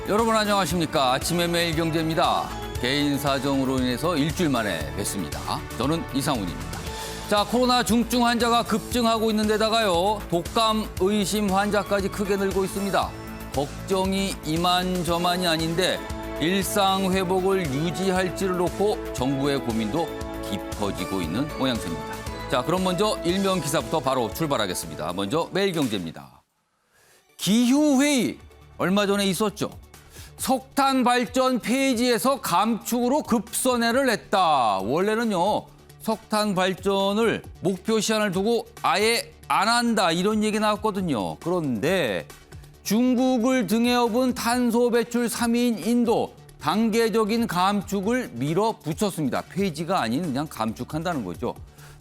여러분 안녕하십니까. 아침의 매일경제입니다. 개인 사정으로 인해서 일주일 만에 뵙습니다. 저는 이상훈입니다. 자, 코로나 중증 환자가 급증하고 있는 데다가요. 독감 의심 환자까지 크게 늘고 있습니다. 걱정이 이만저만이 아닌데 일상 회복을 유지할지를 놓고 정부의 고민도 깊어지고 있는 모양새입니다. 자, 그럼 먼저 일면 기사부터 바로 출발하겠습니다. 먼저 매일경제입니다. 기후회의 얼마 전에 있었죠. 석탄 발전 폐지에서 감축으로 급선회를 했다. 원래는요, 석탄 발전을 목표 시한을 두고 아예 안 한다 이런 얘기 나왔거든요. 그런데 중국을 등에 업은 탄소 배출 3위인 인도 단계적인 감축을 밀어붙였습니다. 폐지가 아닌 그냥 감축한다는 거죠.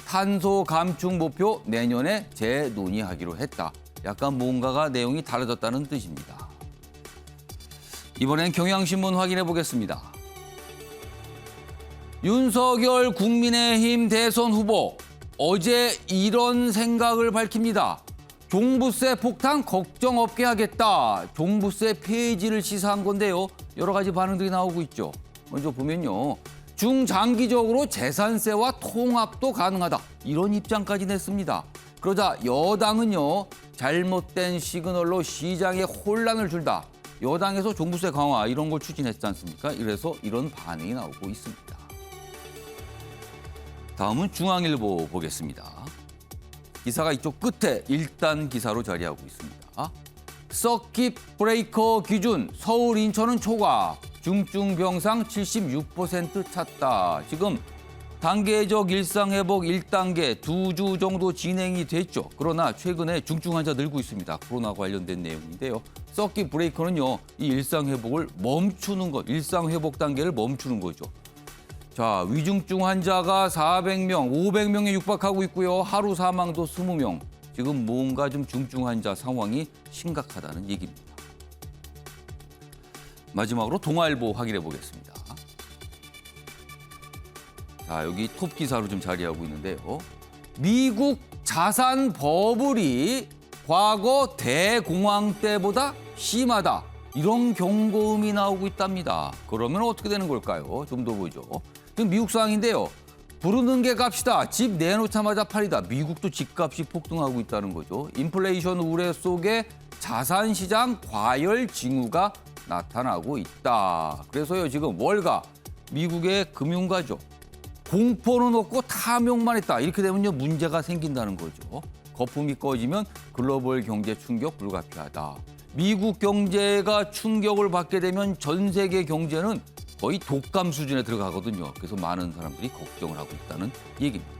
탄소 감축 목표 내년에 재논의하기로 했다. 약간 뭔가가 내용이 달라졌다는 뜻입니다. 이번엔 경향신문 확인해 보겠습니다. 윤석열 국민의힘 대선 후보 어제 이런 생각을 밝힙니다. 종부세 폭탄 걱정 없게 하겠다. 종부세 폐지를 시사한 건데요. 여러 가지 반응들이 나오고 있죠. 먼저 보면요. 중장기적으로 재산세와 통합도 가능하다. 이런 입장까지 냈습니다. 그러자 여당은요. 잘못된 시그널로 시장에 혼란을 줄다. 여당에서 종부세 강화 이런 걸 추진했지 않습니까? 이래서 이런 반응이 나오고 있습니다. 다음은 중앙일보 보겠습니다. 기사가 이쪽 끝에 1단 기사로 자리하고 있습니다. 서킷 브레이커 기준 서울 인천은 초과 중증병상 76% 찼다. 지금 단계적 일상회복 1단계 2주 정도 진행이 됐죠. 그러나 최근에 중증 환자 늘고 있습니다. 코로나 관련된 내용인데요. 서킷 브레이커는요. 이 일상회복을 멈추는 것, 일상회복 단계를 멈추는 거죠. 자, 위중증 환자가 400명, 500명에 육박하고 있고요. 하루 사망도 20명. 지금 뭔가 좀 중증 환자 상황이 심각하다는 얘기입니다. 마지막으로 동아일보 확인해 보겠습니다. 자, 여기 톱 기사로 좀 자리하고 있는데요. 미국 자산 버블이 과거 대공황 때보다 심하다. 이런 경고음이 나오고 있답니다. 그러면 어떻게 되는 걸까요? 좀 더 보죠. 지금 미국 상황인데요. 부르는 게 값이다. 집 내놓자마자 팔이다. 미국도 집값이 폭등하고 있다는 거죠. 인플레이션 우려 속에 자산시장 과열 징후가 나타나고 있다. 그래서요, 지금 월가 미국의 금융가죠. 공포는 없고 탐욕만 했다. 이렇게 되면요 문제가 생긴다는 거죠. 거품이 꺼지면 글로벌 경제 충격 불가피하다. 미국 경제가 충격을 받게 되면 전 세계 경제는 거의 독감 수준에 들어가거든요. 그래서 많은 사람들이 걱정을 하고 있다는 얘기입니다.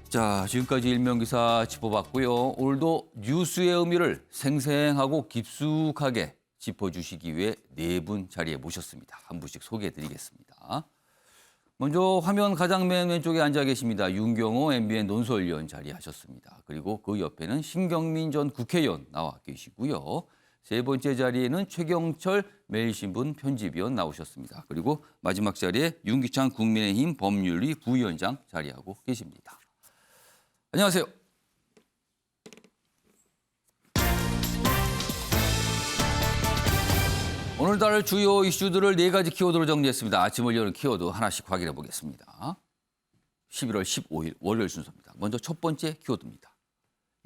자, 지금까지 일면기사 짚어봤고요. 오늘도 뉴스의 의미를 생생하고 깊숙하게 짚어주시기 위해 네 분 자리에 모셨습니다. 한 분씩 소개해드리겠습니다. 먼저 화면 가장 맨 왼쪽에 앉아 계십니다. 윤경호 MBN 논설위원 자리하셨습니다. 그리고 그 옆에는 신경민 전 국회의원 나와 계시고요. 세 번째 자리에는 최경철 매일신문 편집위원 나오셨습니다. 그리고 마지막 자리에 윤기찬 국민의힘 법률위 부위원장 자리하고 계십니다. 안녕하세요. 오늘 다룰 주요 이슈들을 네 가지 키워드로 정리했습니다. 아침을 여는 키워드 하나씩 확인해 보겠습니다. 11월 15일 월요일 순서입니다. 먼저 첫 번째 키워드입니다.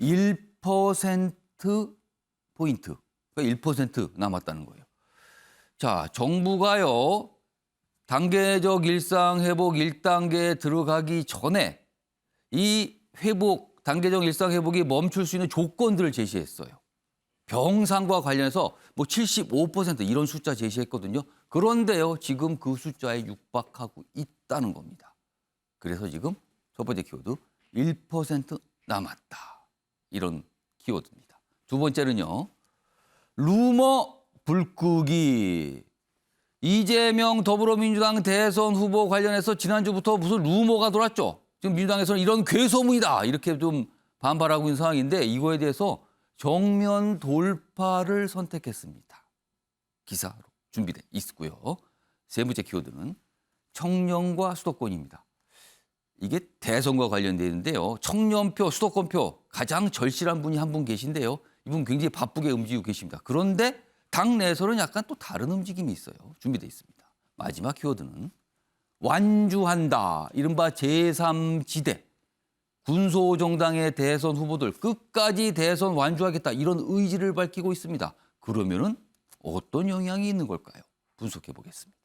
1%포인트, 그러니까 1% 남았다는 거예요. 자, 정부가요. 단계적 일상 회복 1단계에 들어가기 전에 이 회복, 단계적 일상 회복이 멈출 수 있는 조건들을 제시했어요. 병상과 관련해서 뭐 75% 이런 숫자 제시했거든요. 그런데요, 지금 그 숫자에 육박하고 있다는 겁니다. 그래서 지금 첫 번째 키워드 1% 남았다. 이런 키워드입니다. 두 번째는요. 루머 불끄기. 이재명 더불어민주당 대선 후보 관련해서 지난주부터 무슨 루머가 돌았죠. 지금 민주당에서는 이런 괴소문이다. 이렇게 좀 반발하고 있는 상황인데 이거에 대해서 정면 돌파를 선택했습니다. 기사로 준비돼 있고요. 세 번째 키워드는 청년과 수도권입니다. 이게 대선과 관련되어 있는데요. 청년표, 수도권표 가장 절실한 분이 한 분 계신데요. 이분 굉장히 바쁘게 움직이고 계십니다. 그런데 당내에서는 약간 또 다른 움직임이 있어요. 준비되어 있습니다. 마지막 키워드는 완주한다. 이른바 제3지대. 군소정당의 대선 후보들 끝까지 대선 완주하겠다. 이런 의지를 밝히고 있습니다. 그러면은 어떤 영향이 있는 걸까요? 분석해 보겠습니다.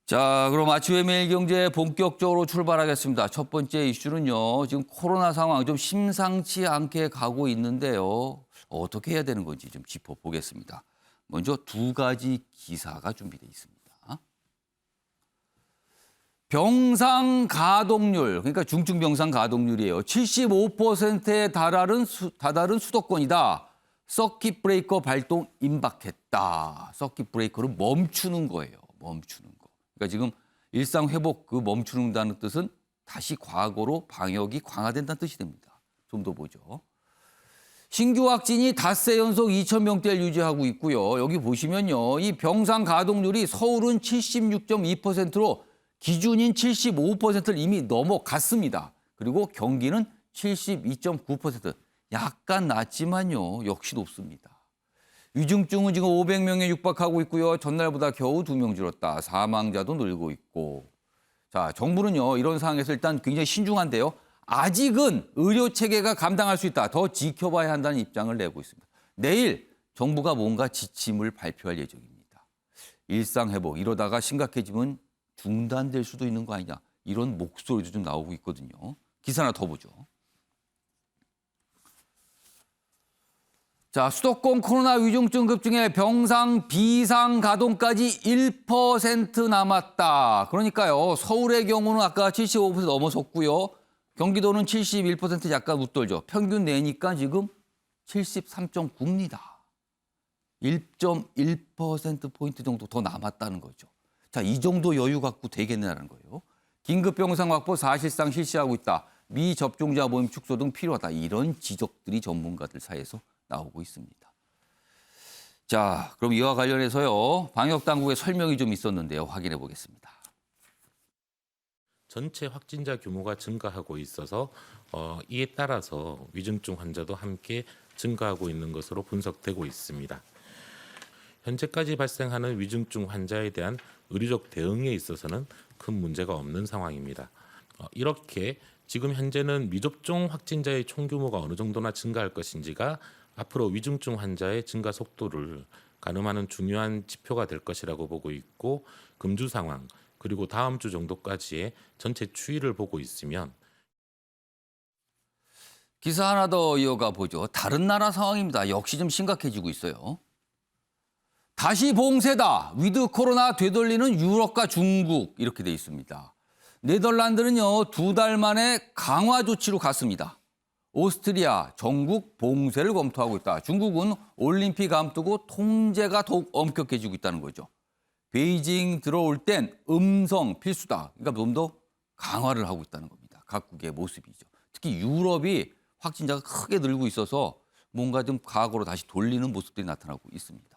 자, 그럼 아침의 매일경제 본격적으로 출발하겠습니다. 첫 번째 이슈는요. 지금 코로나 상황 좀 심상치 않게 가고 있는데요. 어떻게 해야 되는 건지 좀 짚어보겠습니다. 먼저 두 가지 기사가 준비되어 있습니다. 병상 가동률, 그러니까 중증 병상 가동률이에요. 75%에 다다른 수도권이다. 서킷 브레이커 발동 임박했다. 서킷 브레이커를 멈추는 거예요. 멈추는 거. 그러니까 지금 일상 회복 그 멈추는다는 뜻은 다시 과거로 방역이 강화된다는 뜻이 됩니다. 좀 더 보죠. 신규 확진이 닷새 연속 2,000명대를 유지하고 있고요. 여기 보시면요. 이 병상 가동률이 서울은 76.2%로 기준인 75%를 이미 넘어갔습니다. 그리고 경기는 72.9%. 약간 낮지만요. 역시 높습니다. 위중증은 지금 500명에 육박하고 있고요. 전날보다 겨우 2명 줄었다. 사망자도 늘고 있고. 자, 정부는요. 이런 상황에서 일단 굉장히 신중한데요. 아직은 의료체계가 감당할 수 있다. 더 지켜봐야 한다는 입장을 내고 있습니다. 내일 정부가 뭔가 지침을 발표할 예정입니다. 일상회복 이러다가 심각해지면 중단될 수도 있는 거 아니냐. 이런 목소리도 좀 나오고 있거든요. 기사 하나 더 보죠. 자, 수도권 코로나 위중증 급증에 병상 비상 가동까지 1% 남았다. 그러니까요. 서울의 경우는 아까 75% 넘어섰고요. 경기도는 71% 약간 웃돌죠. 평균 내니까 지금 73.9입니다. 1.1%포인트 정도 더 남았다는 거죠. 자, 이 정도 여유 갖고 되겠냐는 거예요. 긴급 병상 확보 사실상 실시하고 있다. 미접종자 모임 축소 등 필요하다. 이런 지적들이 전문가들 사이에서 나오고 있습니다. 자, 그럼 이와 관련해서요. 방역당국의 설명이 좀 있었는데요. 확인해 보겠습니다. 전체 확진자 규모가 증가하고 있어서 이에 따라서 위중증 환자도 함께 증가하고 있는 것으로 분석되고 있습니다. 현재까지 발생하는 위중증 환자에 대한 의료적 대응에 있어서는 큰 문제가 없는 상황입니다. 이렇게 지금 현재는 미접종 확진자의 총규모가 어느 정도나 증가할 것인지가 앞으로 위중증 환자의 증가 속도를 가늠하는 중요한 지표가 될 것이라고 보고 있고, 금주 상황 그리고 다음 주 정도까지의 전체 추이를 보고 있으면 기사 하나 더 이어가 보죠. 다른 나라 상황입니다. 역시 좀 심각해지고 있어요. 다시 봉쇄다. 위드 코로나 되돌리는 유럽과 중국 이렇게 돼 있습니다. 네덜란드는요. 2달 만에 강화 조치로 갔습니다. 오스트리아 전국 봉쇄를 검토하고 있다. 중국은 올림픽 앞두고 통제가 더욱 엄격해지고 있다는 거죠. 베이징 들어올 땐 음성 필수다. 그러니까 좀 더 강화를 하고 있다는 겁니다. 각국의 모습이죠. 특히 유럽이 확진자가 크게 늘고 있어서 뭔가 좀 과거로 다시 돌리는 모습들이 나타나고 있습니다.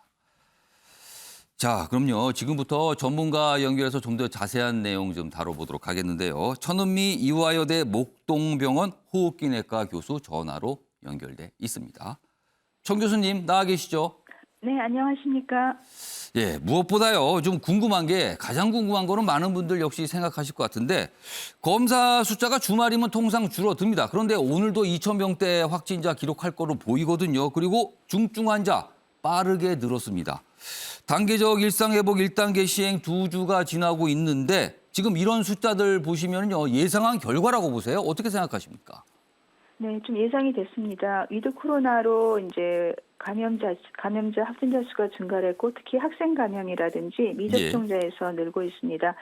자, 그럼요. 지금부터 전문가 연결해서 좀 더 자세한 내용 좀 다뤄보도록 하겠는데요. 천은미 이화여대 목동병원 호흡기내과 교수 전화로 연결돼 있습니다. 천 교수님 나와 계시죠? 네, 안녕하십니까? 예, 무엇보다요. 좀 궁금한 게 가장 궁금한 거는 많은 분들 역시 생각하실 것 같은데 검사 숫자가 주말이면 통상 줄어듭니다. 그런데 오늘도 2,000명대 확진자 기록할 거로 보이거든요. 그리고 중증 환자 빠르게 늘었습니다. 단계적 일상회복 1단계 시행 2주가 지나고 있는데 지금 이런 숫자들 보시면요. 예상한 결과라고 보세요. 어떻게 생각하십니까? 네, 좀 예상이 됐습니다. 위드 코로나로 이제 감염자 확진자 수가 증가를 했고 특히 학생 감염이라든지 미접종자에서 늘고 있습니다.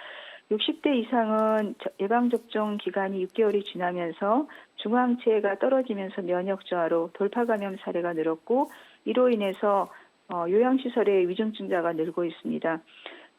60대 이상은 예방접종 기간이 6개월이 지나면서 중화항체가 떨어지면서 면역 저하로 돌파 감염 사례가 늘었고 이로 인해서 요양시설의 위중증자가 늘고 있습니다.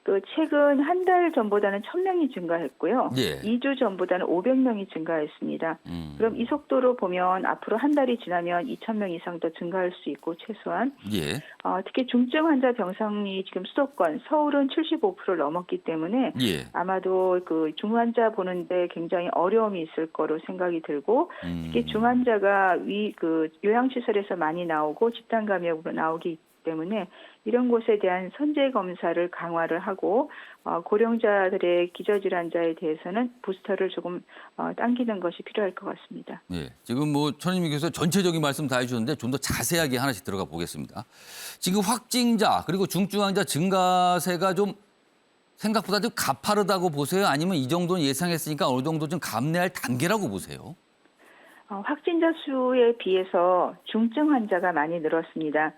또 최근 한 달 전보다는 1,000명이 증가했고요. 예. 2주 전보다는 500명이 증가했습니다. 그럼 이 속도로 보면 앞으로 한 달이 지나면 2,000명 이상 더 증가할 수 있고 최소한. 예. 특히 중증 환자 병상이 지금 수도권, 서울은 75%를 넘었기 때문에 예. 아마도 그 중환자 보는데 굉장히 어려움이 있을 거로 생각이 들고 특히 중환자가 요양시설에서 많이 나오고 집단 감염으로 나오기 때문에 이런 곳에 대한 선제 검사를 강화를 하고 고령자들의 기저질환자에 대해서는 부스터를 조금 당기는 것이 필요할 것 같습니다. 예, 지금 뭐 천임님 교수 전체적인 말씀 다 해주셨는데 좀 더 자세하게 하나씩 들어가 보겠습니다. 지금 확진자 그리고 중증 환자 증가세가 좀 생각보다 좀 가파르다고 보세요? 아니면 이 정도는 예상했으니까 어느 정도 좀 감내할 단계라고 보세요? 확진자 수에 비해서 중증 환자가 많이 늘었습니다.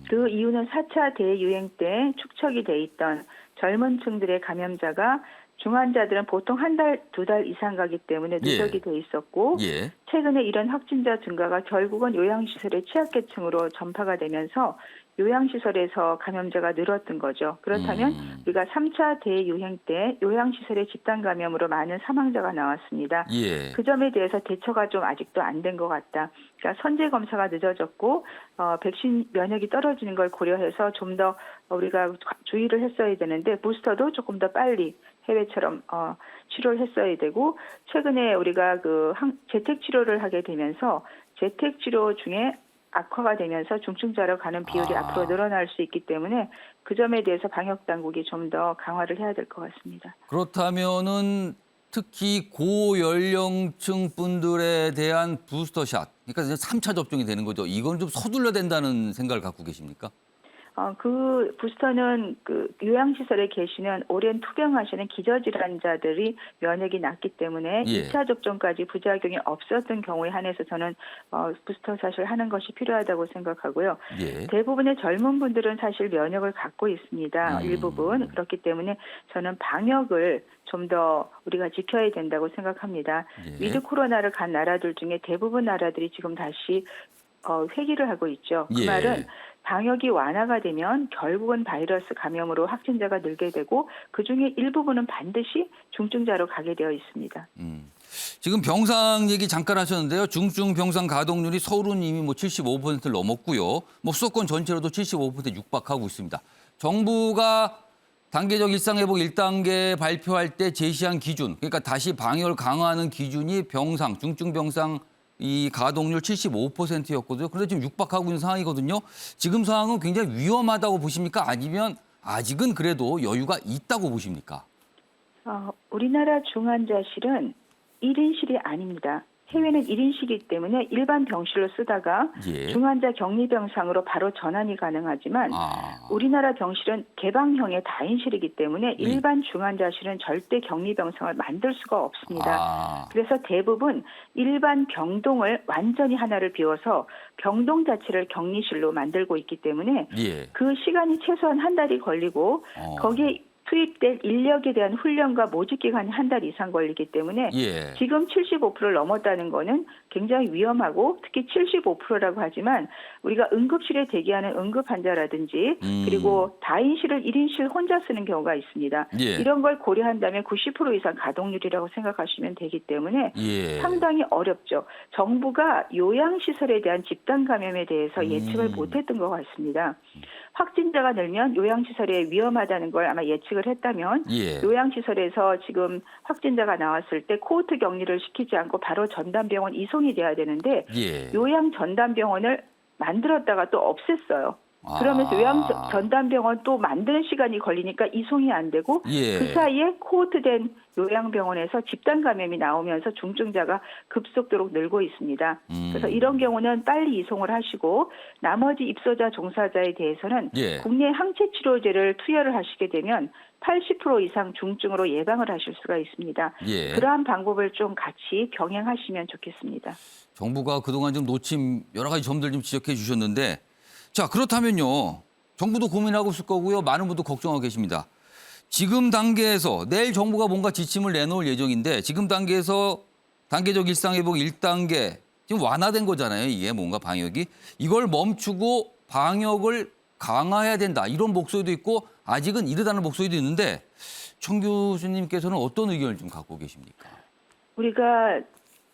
그 이유는 4차 대유행 때 축적이 돼 있던 젊은 층들의 감염자가 중환자들은 보통 한 달, 2달 이상 가기 때문에 누적이 돼 있었고 예. 최근에 이런 확진자 증가가 결국은 요양시설의 취약계층으로 전파가 되면서 요양시설에서 감염자가 늘었던 거죠. 그렇다면 우리가 3차 대유행 때 요양시설의 집단 감염으로 많은 사망자가 나왔습니다. 예. 그 점에 대해서 대처가 좀 아직도 안 된 것 같다. 그러니까 선제 검사가 늦어졌고 백신 면역이 떨어지는 걸 고려해서 좀 더 우리가 주의를 했어야 되는데 부스터도 조금 더 빨리 해외처럼 치료를 했어야 되고 최근에 우리가 재택 치료를 하게 되면서 재택 치료 중에 악화가 되면서 중증자로 가는 비율이 앞으로 늘어날 수 있기 때문에 그 점에 대해서 방역 당국이 좀 더 강화를 해야 될 것 같습니다. 그렇다면은 특히 고연령층 분들에 대한 부스터샷, 그러니까 3차 접종이 되는 거죠. 이건 좀 서둘러야 된다는 생각을 갖고 계십니까? 그 부스터는 요양시설에 계시는 오랜 투병하시는 기저질환자들이 면역이 낮기 때문에 예. 2차 접종까지 부작용이 없었던 경우에 한해서 저는 부스터샷을 하는 것이 필요하다고 생각하고요. 예. 대부분의 젊은 분들은 사실 면역을 갖고 있습니다. 일부분. 그렇기 때문에 저는 방역을 좀 더 우리가 지켜야 된다고 생각합니다. 예. 위드 코로나를 간 나라들 중에 대부분 나라들이 지금 다시 회귀를 하고 있죠. 그 예. 말은 방역이 완화가 되면 결국은 바이러스 감염으로 확진자가 늘게 되고 그중에 일부분은 반드시 중증자로 가게 되어 있습니다. 지금 병상 얘기 잠깐 하셨는데요. 중증 병상 가동률이 서울은 이미 75%를 넘었고요. 수도권 전체로도 75% 육박하고 있습니다. 정부가 단계적 일상회복 1단계 발표할 때 제시한 기준, 그러니까 다시 방역을 강화하는 기준이 병상, 중증 병상 이 가동률 75%였거든요. 그런데 지금 육박하고 있는 상황이거든요. 지금 상황은 굉장히 위험하다고 보십니까? 아니면 아직은 그래도 여유가 있다고 보십니까? 우리나라 중환자실은 1인실이 아닙니다. 해외는 1인실이기 때문에 일반 병실로 쓰다가 예. 중환자 격리병상으로 바로 전환이 가능하지만 우리나라 병실은 개방형의 다인실이기 때문에 일반 중환자실은 절대 격리병상을 만들 수가 없습니다. 그래서 대부분 일반 병동을 완전히 하나를 비워서 병동 자체를 격리실로 만들고 있기 때문에 예. 그 시간이 최소한 한 달이 걸리고 거기에 투입될 인력에 대한 훈련과 모집 기간이 한 달 이상 걸리기 때문에 예. 지금 75%를 넘었다는 거는 굉장히 위험하고 특히 75%라고 하지만 우리가 응급실에 대기하는 응급 환자라든지 그리고 다인실을 1인실 혼자 쓰는 경우가 있습니다. 예. 이런 걸 고려한다면 90% 이상 가동률이라고 생각하시면 되기 때문에 예. 상당히 어렵죠. 정부가 요양시설에 대한 집단 감염에 대해서 예측을 못했던 것 같습니다. 확진자가 늘면 요양시설에 위험하다는 걸 아마 예측을 했다면 예. 요양시설에서 지금 확진자가 나왔을 때 코호트 격리를 시키지 않고 바로 전담병원 이송이 돼야 되는데 예. 요양 전담병원을 만들었다가 또 없앴어요. 그러면서 요양 전담병원 또 만드는 시간이 걸리니까 이송이 안 되고 예. 그 사이에 코호트된 요양병원에서 집단 감염이 나오면서 중증자가 급속도로 늘고 있습니다. 그래서 이런 경우는 빨리 이송을 하시고 나머지 입소자 종사자에 대해서는 예. 국내 항체 치료제를 투여를 하시게 되면 80% 이상 중증으로 예방을 하실 수가 있습니다. 예. 그러한 방법을 좀 같이 병행하시면 좋겠습니다. 정부가 그동안 좀 놓친 여러 가지 점들 좀 지적해 주셨는데 자, 그렇다면요. 정부도 고민하고 있을 거고요. 많은 분도 걱정하고 계십니다. 지금 단계에서 내일 정부가 뭔가 지침을 내놓을 예정인데 지금 단계에서 단계적 일상회복 1단계 지금 완화된 거잖아요. 이게 뭔가 방역이. 이걸 멈추고 방역을 강화해야 된다. 이런 목소리도 있고 아직은 이르다는 목소리도 있는데 청 교수님께서는 어떤 의견을 좀 갖고 계십니까? 우리가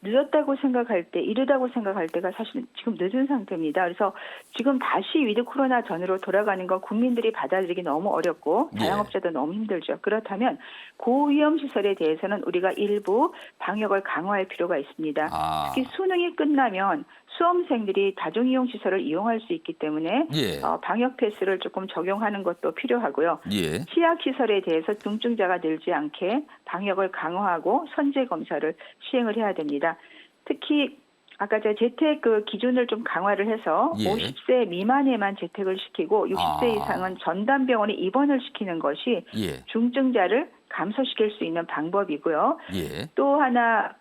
늦었다고 생각할 때, 이르다고 생각할 때가 사실 지금 늦은 상태입니다. 그래서 지금 다시 위드 코로나 전으로 돌아가는 건 국민들이 받아들이기 너무 어렵고 자영업자도 너무 힘들죠. 그렇다면 고위험 시설에 대해서는 우리가 일부 방역을 강화할 필요가 있습니다. 특히 수능이 끝나면 수험생들이 다중이용 시설을 이용할 수 있기 때문에 예. 방역 패스를 조금 적용하는 것도 필요하고요. 예. 치약 시설에 대해서 중증자가 늘지 않게 방역을 강화하고 선제 검사를 시행을 해야 됩니다. 특히 아까 제가 재택 기준을 좀 강화를 해서 예. 50세 미만에만 재택을 시키고 60세 이상은 전담병원에 입원을 시키는 것이 예. 중증자를 감소시킬 수 있는 방법이고요. 예. 또 하나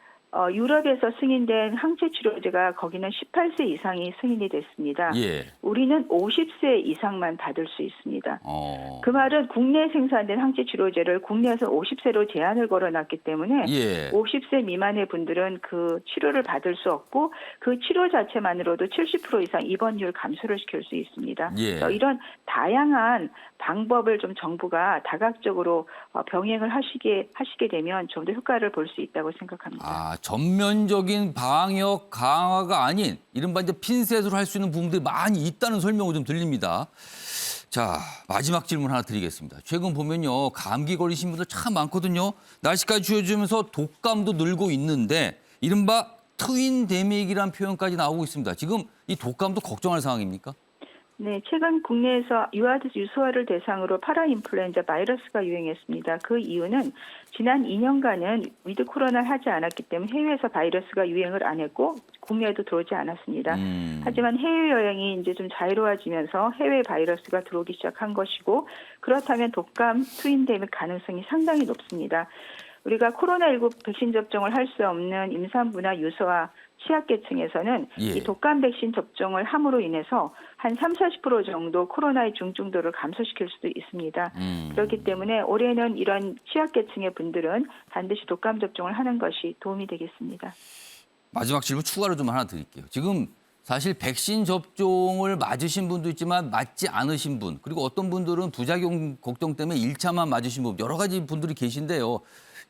유럽에서 승인된 항체 치료제가 거기는 18세 이상이 승인이 됐습니다. 예. 우리는 50세 이상만 받을 수 있습니다. 어. 그 말은 국내 생산된 항체 치료제를 국내에서 50세로 제한을 걸어놨기 때문에 예. 50세 미만의 분들은 그 치료를 받을 수 없고 그 치료 자체만으로도 70% 이상 입원율 감소를 시킬 수 있습니다. 예. 그래서 이런 다양한 방법을 좀 정부가 다각적으로 병행을 하시게 되면 좀 더 효과를 볼 수 있다고 생각합니다. 아, 전면적인 방역 강화가 아닌 이른바 이제 핀셋으로 할 수 있는 부분들이 많이 있다는 설명이 좀 들립니다. 자, 마지막 질문 하나 드리겠습니다. 최근 보면요, 감기 걸리신 분들 참 많거든요. 날씨까지 추워지면서 독감도 늘고 있는데 이른바 트윈데믹이라는 표현까지 나오고 있습니다. 지금 이 독감도 걱정할 상황입니까? 네, 최근 국내에서 유소화를 대상으로 파라인플루엔자 바이러스가 유행했습니다. 그 이유는 지난 2년간은 위드 코로나를 하지 않았기 때문에 해외에서 바이러스가 유행을 안 했고 국내에도 들어오지 않았습니다. 하지만 해외여행이 이제 좀 자유로워지면서 해외 바이러스가 들어오기 시작한 것이고 그렇다면 독감 트윈데믹 가능성이 상당히 높습니다. 우리가 코로나19 백신 접종을 할 수 없는 임산부나 유소아 취약계층에서는 예. 이 독감 백신 접종을 함으로 인해서 한 30-40% 정도 코로나의 중증도를 감소시킬 수도 있습니다. 그렇기 때문에 올해는 이런 취약계층의 분들은 반드시 독감 접종을 하는 것이 도움이 되겠습니다. 마지막 질문 추가로 좀 하나 드릴게요. 지금 사실 백신 접종을 맞으신 분도 있지만 맞지 않으신 분, 그리고 어떤 분들은 부작용 걱정 때문에 1차만 맞으신 분, 여러 가지 분들이 계신데요.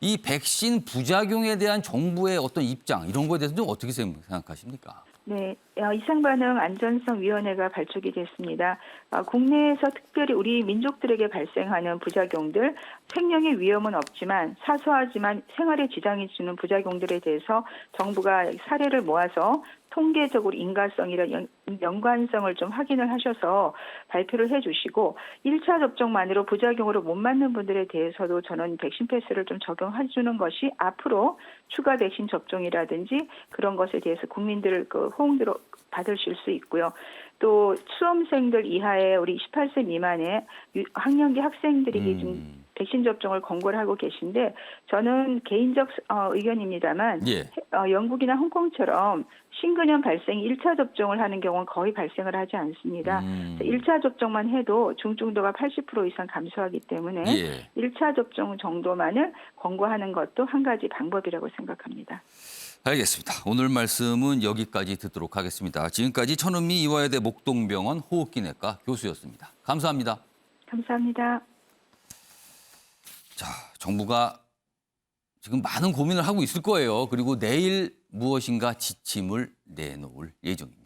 이 백신 부작용에 대한 정부의 어떤 입장, 이런 거에 대해서 좀 어떻게 생각하십니까? 네, 이상반응 안전성위원회가 발족이 됐습니다. 국내에서 특별히 우리 민족들에게 발생하는 부작용들, 생명의 위험은 없지만 사소하지만 생활에 지장이 주는 부작용들에 대해서 정부가 사례를 모아서 통계적으로 인과성이나 연관성을 좀 확인을 하셔서 발표를 해주시고 1차 접종만으로 부작용으로 못 맞는 분들에 대해서도 저는 백신 패스를 좀 적용해 주는 것이 앞으로 추가 백신 접종이라든지 그런 것에 대해서 국민들을 호응들을 받으실 수 있고요. 또 수험생들 이하의 우리 18세 미만의 학년기 학생들이 좀 백신 접종을 권고를 하고 계신데 저는 개인적 의견입니다만 예. 영국이나 홍콩처럼 신근염 발생이 1차 접종을 하는 경우는 거의 발생을 하지 않습니다. 1차 접종만 해도 중증도가 80% 이상 감소하기 때문에 예. 1차 접종 정도만을 권고하는 것도 한 가지 방법이라고 생각합니다. 알겠습니다. 오늘 말씀은 여기까지 듣도록 하겠습니다. 지금까지 천은미 이화여대 목동병원 호흡기내과 교수였습니다. 감사합니다. 감사합니다. 자, 정부가 지금 많은 고민을 하고 있을 거예요. 그리고 내일 무엇인가 지침을 내놓을 예정입니다.